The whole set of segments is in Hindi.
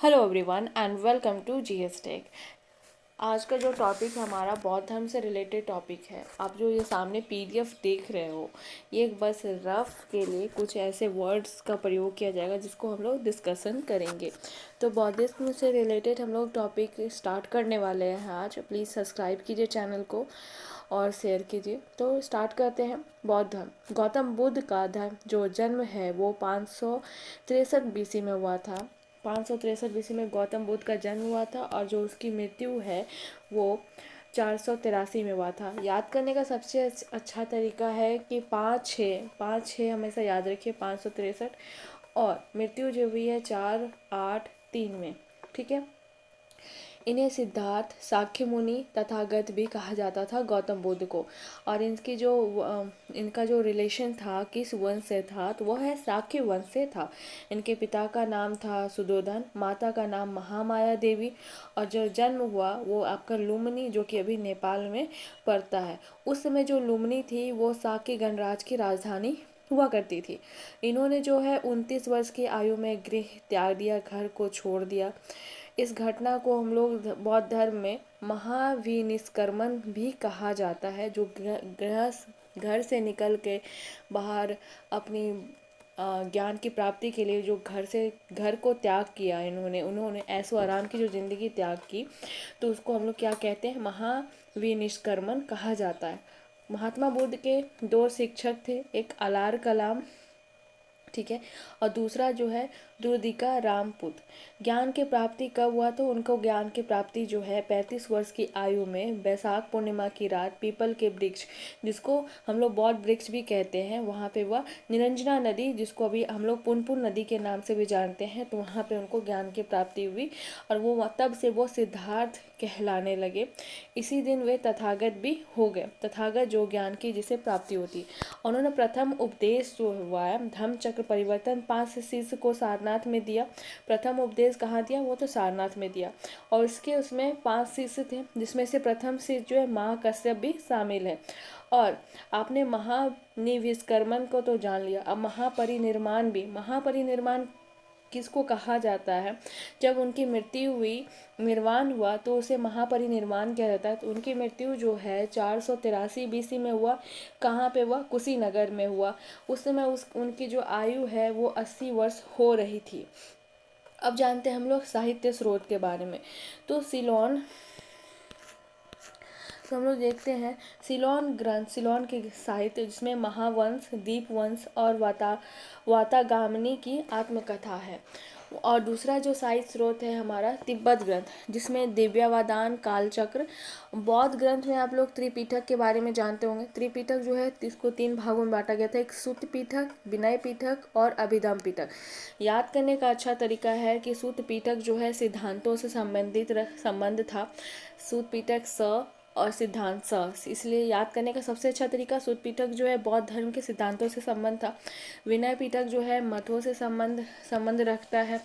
Hello everyone and welcome to GS Tech. आज का जो टॉपिक हमारा बौद्ध धर्म से रिलेटेड टॉपिक है। आप जो ये सामने पीडीएफ देख रहे हो, ये बस रफ के लिए कुछ ऐसे वर्ड्स का प्रयोग किया जाएगा जिसको हम लोग डिस्कशन करेंगे। तो बौद्धिज्म से रिलेटेड हम लोग टॉपिक स्टार्ट करने वाले हैं आज। प्लीज़ सब्सक्राइब कीजिए चैनल को और शेयर कीजिए। तो स्टार्ट करते हैं। बौद्ध धर्म। गौतम बुद्ध का धर्म जो जन्म है वो 563 बीसी में हुआ था। 563 बीसी में गौतम बुद्ध का जन्म हुआ था और जो उसकी मृत्यु है वो 483 में हुआ था। याद करने का सबसे अच्छा तरीका है कि 5 6 हमेशा याद रखिए, 563 और मृत्यु जो हुई है 483 में। ठीक है। इन्हें सिद्धार्थ, साक्य मुनि, तथागत भी कहा जाता था गौतम बुद्ध को। और इनका जो रिलेशन था, किस वंश से था, तो वह है साक्य वंश से था। इनके पिता का नाम था सुदोधन, माता का नाम महामाया देवी, और जो जन्म हुआ वो आपका लुम्बिनी, जो कि अभी नेपाल में पड़ता है। उस समय जो लुम्बिनी थी वो साक्य गणराज की राजधानी हुआ करती थी। इन्होंने जो है 29 वर्ष की आयु में गृह त्याग दिया, घर को छोड़ दिया। इस घटना को हम लोग बौद्ध धर्म में महाविनिष्क्रमण भी कहा जाता है, जो घर से निकल के बाहर अपनी ज्ञान की प्राप्ति के लिए जो घर को त्याग किया, उन्होंने ऐशो आराम की जो ज़िंदगी त्याग की, तो उसको हम लोग क्या कहते हैं, महाविनिष्क्रमण कहा जाता है। महात्मा बुद्ध के 2 शिक्षक थे, एक अलार कलाम, ठीक है, और दूसरा जो है दुर्दिका रामपुत। ज्ञान की प्राप्ति कब हुआ, तो उनको ज्ञान की प्राप्ति जो है 35 वर्ष की आयु में वैशाख पूर्णिमा की रात पीपल के वृक्ष, जिसको हम लोग बौद्ध वृक्ष भी कहते हैं, वहाँ पे वह निरंजना नदी, जिसको अभी हम लोग पुनपुन नदी के नाम से भी जानते हैं, तो वहाँ पे उनको ज्ञान की प्राप्ति हुई और वो तब से वो सिद्धार्थ कहलाने लगे। इसी दिन वे तथागत भी हो गए। तथागत जो ज्ञान की जिसे प्राप्ति होती। उन्होंने प्रथम उपदेश जो हुआ है धम्म चक्र परिवर्तन 5 शिष्य को सारनाथ में दिया। प्रथम उपदेश कहाँ दिया, वो तो सारनाथ में दिया। और उसमें 5 शिष्य थे, जिसमें से प्रथम शिष्य जो है महाकश्यप भी शामिल है। और आपने महानिविष्क्रमण को तो जान लिया, अब महापरिनिर्माण किसको कहा जाता है, जब उनकी मृत्यु हुई, निर्वाण हुआ, तो उसे महापरिनिर्वाण किया जाता है। तो उनकी मृत्यु जो है 483 बीसी में हुआ। कहाँ पे हुआ, कुशीनगर में हुआ। उस समय उनकी जो आयु है वो 80 वर्ष हो रही थी। अब जानते हैं हम लोग साहित्य स्रोत के बारे में। तो हम लोग देखते हैं सिलोन के साहित्य, जिसमें महावंश, दीपवंश और वातागामनी की आत्मकथा है। और दूसरा जो साहित्य स्रोत है हमारा तिब्बत ग्रंथ, जिसमें दिव्यावदान, कालचक्र। बौद्ध ग्रंथ में आप लोग त्रिपिटक के बारे में जानते होंगे। त्रिपिटक जो है इसको 3 भागों में बांटा गया था, एक सूत पिटक, विनय पिटक और अभिधम पिटक। याद करने का अच्छा तरीका है कि सूत पिटक जो है सिद्धांतों से संबंध था। सूत पिटक स और सिद्धांत स, इसलिए याद करने का सबसे अच्छा तरीका, सूत पिटक जो है बौद्ध धर्म के सिद्धांतों से संबंध था। विनय पिटक जो है मतों से संबंध रखता है।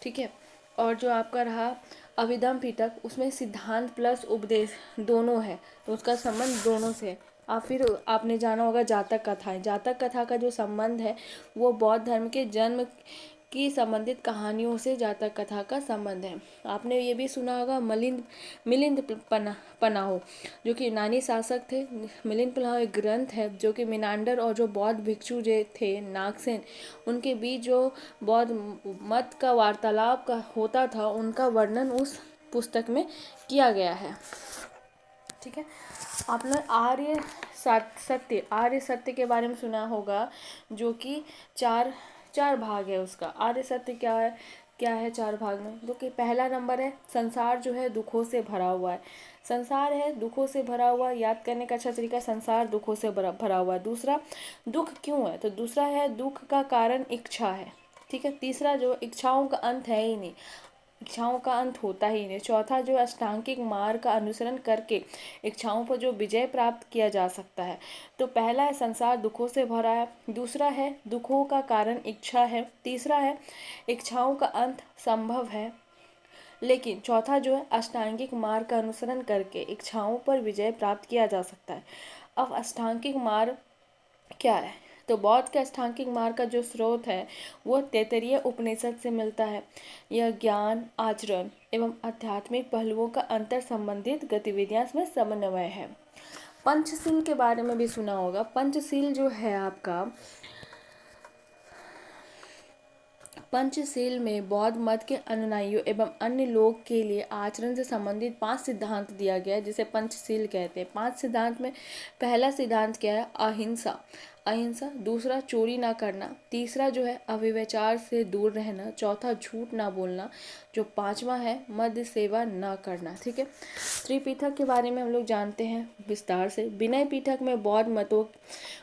ठीक है। और जो आपका रहा अभिधम पिटक, उसमें सिद्धांत प्लस उपदेश दोनों है, तो उसका संबंध दोनों से है। फिर आपने जाना होगा जातक कथा। जातक कथा का जो संबंध है वो बौद्ध धर्म के जन्म की संबंधित कहानियों से जातक कथा का संबंध है। आपने ये भी सुना होगा मिलिंद पनाहो, जो कि यूनानी शासक थे। मिलिंद पनाहो एक ग्रंथ है जो कि मिनांडर और जो बौद्ध भिक्षु जो थे नागसेन, उनके बीच जो बौद्ध मत का वार्तालाप का होता था, उनका वर्णन उस पुस्तक में किया गया है। ठीक है। आपने आर्य सत्य के बारे में सुना होगा, जो कि चार भाग है उसका। आर्य सत्य क्या है 4 भाग में, जो कि पहला नंबर है संसार जो है दुखों से भरा हुआ है। संसार है दुखों से भरा हुआ, याद करने का अच्छा तरीका, संसार दुखों से भरा हुआ है। दूसरा, दुख क्यों है, तो दूसरा है दुख का कारण इच्छा है। ठीक है। तीसरा, जो इच्छाओं का अंत है ही नहीं, इच्छाओं का अंत होता ही नहीं। चौथा, जो अष्टांगिक मार्ग का अनुसरण करके इच्छाओं पर जो विजय प्राप्त किया जा सकता है। तो पहला है संसार दुखों से भरा है, दूसरा है दुखों का कारण इच्छा है, तीसरा है इच्छाओं का अंत संभव है, लेकिन चौथा जो है अष्टांगिक मार्ग का अनुसरण करके इच्छाओं पर विजय प्राप्त किया जा सकता है। अब अष्टांगिक मार्ग क्या है, तो बौद्ध के अष्टांगिक मार्ग का जो स्रोत है वो तैत्तिरीय उपनिषद से मिलता है। यह ज्ञान, आचरण एवं आध्यात्मिक पहलुओं का अंतर संबंधित गतिविधियां में समन्वय है। पंचशील के बारे में भी सुना होगा। पंचशील जो है आपका, पंचशील में बौद्ध मत के अनुयायियों एवं अन्य लोग के लिए आचरण से संबंधित 5 सिद्धांत दिया गया है, जिसे पंचशील कहते हैं। 5 सिद्धांत में पहला सिद्धांत क्या है? अहिंसा। अहिंसा। दूसरा चोरी ना करना। तीसरा जो है अव्यभिचार से दूर रहना। चौथा झूठ ना बोलना। जो 5वां है मद्य सेवा ना करना। ठीक है। त्रिपिटक के बारे में हम लोग जानते हैं विस्तार से। विनय पिटक में बौद्ध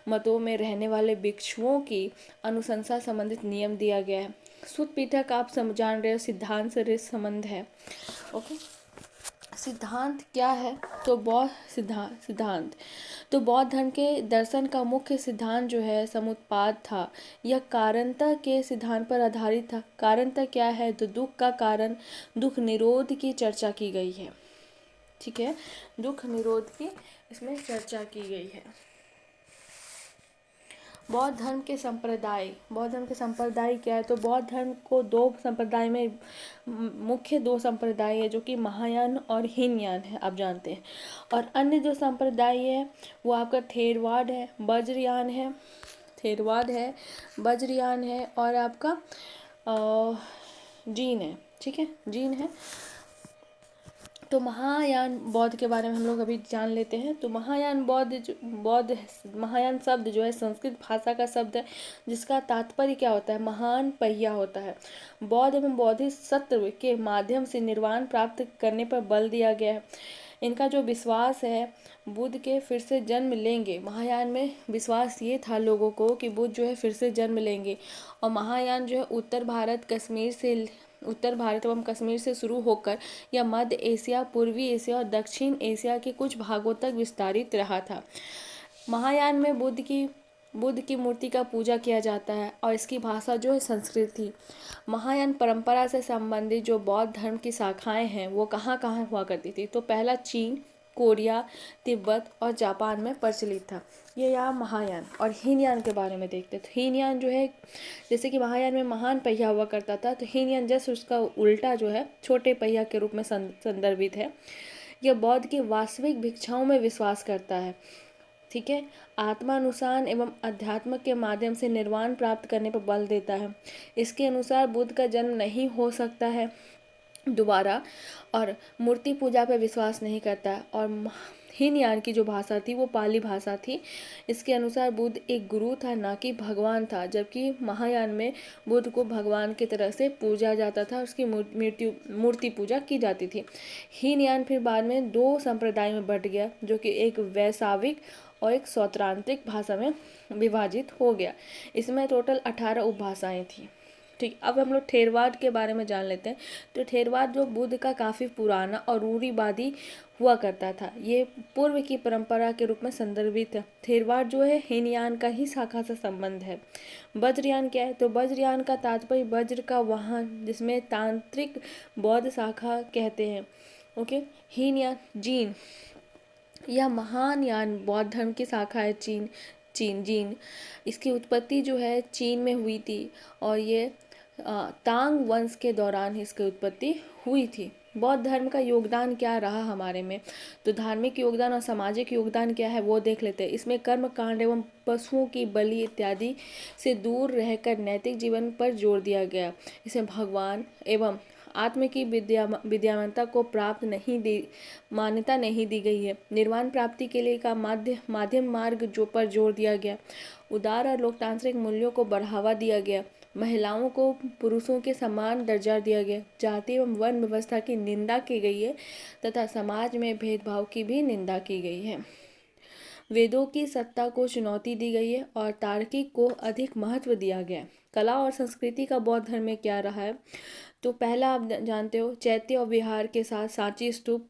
मतों में रहने वाले भिक्षुओं की अनुशंसा संबंधित नियम दिया गया है। सुत्त पिटक आप जान रहे हो, सिद्धांत से संबंध है। ओके। सिद्धांत क्या है? तो बौद्ध सिद्धांत तो बौद्ध धर्म के दर्शन का मुख्य सिद्धांत जो है समुत्पाद था। यह कारणता के सिद्धांत पर आधारित था। कारणता क्या है? तो दुख का कारण, दुख निरोध की चर्चा की गई है। ठीक है, दुख निरोध की इसमें चर्चा की गई है। बौद्ध धर्म के संप्रदाय क्या है? तो बौद्ध धर्म को 2 संप्रदाय में, मुख्य 2 संप्रदाय है जो कि महायान और हीनयान है, आप जानते हैं। और अन्य जो संप्रदाय है वो आपका थेरवाद है, वज्रयान है और आपका जीन है। ठीक है, जीन है। तो महायान बौद्ध के बारे में हम लोग अभी जान लेते हैं। तो महायान महायान शब्द जो है संस्कृत भाषा का शब्द है, जिसका तात्पर्य क्या होता है? महान पहिया होता है। बौद्ध एवं बौद्धिस्ट सत्व के माध्यम से निर्वाण प्राप्त करने पर बल दिया गया है। इनका जो विश्वास है बुद्ध के फिर से जन्म लेंगे। महायान में विश्वास ये था लोगों को कि बुद्ध जो है फिर से जन्म लेंगे। और महायान जो है उत्तर भारत एवं कश्मीर से शुरू होकर यह मध्य एशिया, पूर्वी एशिया और दक्षिण एशिया के कुछ भागों तक विस्तारित रहा था। महायान में बुद्ध की मूर्ति का पूजा किया जाता है और इसकी भाषा जो है संस्कृत थी। महायान परंपरा से संबंधित जो बौद्ध धर्म की शाखाएं हैं वो कहाँ कहाँ हुआ करती थी? तो पहला चीन, कोरिया, तिब्बत और जापान में प्रचलित था। ये यहाँ महायान। और हीनयान के बारे में देखते हैं। तो हीनयान जो है, जैसे कि महायान में महान पहिया हुआ करता था, तो हीनयान जस्ट उसका उल्टा जो है छोटे पहिया के रूप में संदर्भित है। यह बौद्ध की वास्तविक भिक्षाओं में विश्वास करता है। ठीक है, आत्मानुसार एवं अध्यात्म के माध्यम से निर्वाण प्राप्त करने पर बल देता है। इसके अनुसार बुद्ध का जन्म नहीं हो सकता है दोबारा, और मूर्ति पूजा पर विश्वास नहीं करता है। और हीनयान की जो भाषा थी वो पाली भाषा थी। इसके अनुसार बुद्ध एक गुरु था, ना कि भगवान था, जबकि महायान में बुद्ध को भगवान की तरह से पूजा जाता था, उसकी मूर्ति पूजा की जाती थी। हीनयान फिर बाद में 2 संप्रदाय में बंट गया, जो कि एक वैश्विक और एक सौत्रांतिक भाषा में विभाजित हो गया। इसमें टोटल 18 उपभाषाएं थी। ठीक, अब हम लोग थेरवाद के बारे में जान लेते हैं। तो थेरवाद जो बुद्ध का काफ़ी पुराना और रूढ़िवादी हुआ करता था, ये पूर्व की परंपरा के रूप में संदर्भित है। थेरवाद जो है हीनयान का ही शाखा से संबंध है। वज्रयान क्या है? तो वज्रयान का तात्पर्य वज्र का वाहन, जिसमें तांत्रिक बौद्ध शाखा कहते हैं। ओके। हीनयान, जीन, यह महायान बौद्ध धर्म की शाखा है। जीन, इसकी उत्पत्ति जो है चीन में हुई थी और ये तांग वंश के दौरान इसकी उत्पत्ति हुई थी। बौद्ध धर्म का योगदान क्या रहा हमारे में? तो धार्मिक योगदान और सामाजिक योगदान क्या है वो देख लेते हैं। इसमें कर्म कांड एवं पशुओं की बलि इत्यादि से दूर रहकर नैतिक जीवन पर जोर दिया गया। इसमें भगवान एवं आत्म की विद्यावंता को मान्यता नहीं दी गई है। निर्वाण प्राप्ति के लिए का माध्यम मार्ग पर जोर दिया गया। उदार और लोकतांत्रिक मूल्यों को बढ़ावा दिया गया। महिलाओं को पुरुषों के समान दर्जा दिया गया। जाति एवं वर्ण व्यवस्था की निंदा की गई है तथा समाज में भेदभाव की भी निंदा की गई है। वेदों की सत्ता को चुनौती दी गई है और तार्किक को अधिक महत्व दिया गया। कला और संस्कृति का बौद्ध धर्म में क्या रहा है? तो पहला आप जानते हो, चैत्य और विहार के साथ सांची स्तूप,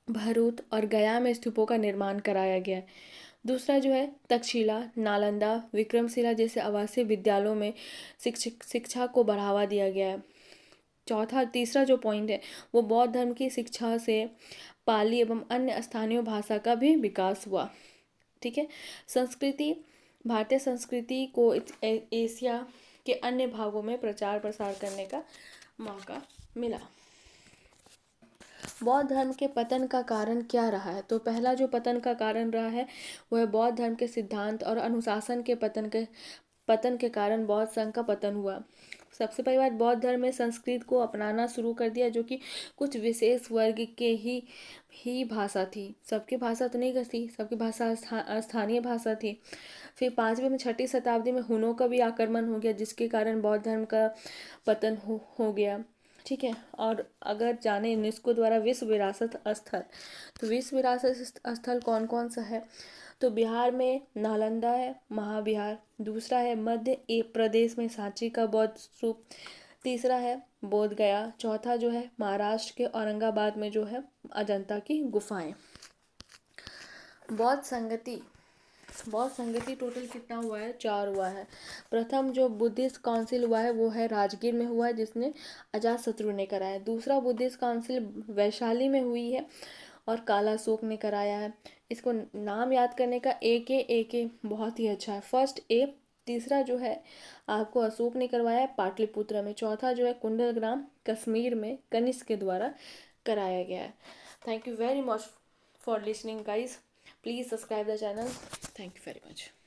भरूच और गया में स्तूपों का निर्माण कराया गया है। दूसरा जो है तक्षशिला, नालंदा, विक्रमशिला जैसे आवासीय विद्यालयों में शिक्षा को बढ़ावा दिया गया है। तीसरा जो पॉइंट है वो बौद्ध धर्म की शिक्षा से पाली एवं अन्य स्थानीय भाषा का भी विकास हुआ। ठीक है। संस्कृति भारतीय संस्कृति को एशिया के अन्य भागों में प्रचार प्रसार करने का मौका मिला। बौद्ध धर्म के पतन का कारण क्या रहा है? तो पहला जो पतन का कारण रहा है वह है बौद्ध धर्म के सिद्धांत और अनुशासन के पतन के कारण बौद्ध संघ का पतन हुआ। सबसे पहली बात, बौद्ध धर्म में संस्कृत को अपनाना शुरू कर दिया, जो कि कुछ विशेष वर्ग के ही भाषा थी। सबकी भाषा तो नहीं थी, सबकी भाषा स्थानीय भाषा थी। फिर 5वीं में 6वीं शताब्दी में हुनों का भी आक्रमण हो गया, जिसके कारण बौद्ध धर्म का पतन हो गया। ठीक है। और अगर जाने यूनेस्को द्वारा विश्व विरासत स्थल, तो विश्व विरासत स्थल कौन कौन सा है? तो बिहार में नालंदा है, महाबिहार। दूसरा है मध्य प्रदेश में सांची का बौद्ध स्तूप। तीसरा है बोध गया। चौथा जो है महाराष्ट्र के औरंगाबाद में जो है अजंता की गुफाएं। बौद्ध संगति टोटल कितना हुआ है? 4 हुआ है। प्रथम जो बुद्धिस्ट काउंसिल हुआ है वो है राजगीर में हुआ है, जिसने अजातशत्रु ने कराया। दूसरा बुद्धिस्ट काउंसिल वैशाली में हुई है और कालाशोक ने कराया है। इसको नाम याद करने का AK बहुत ही अच्छा है। First A. तीसरा जो है आपको अशोक ने करवाया है पाटलिपुत्र में। चौथा जो है कुंडलग्राम कश्मीर में कनिष्क के द्वारा कराया गया है। Thank you very much for listening guys. Please subscribe the channel. Thank you very much.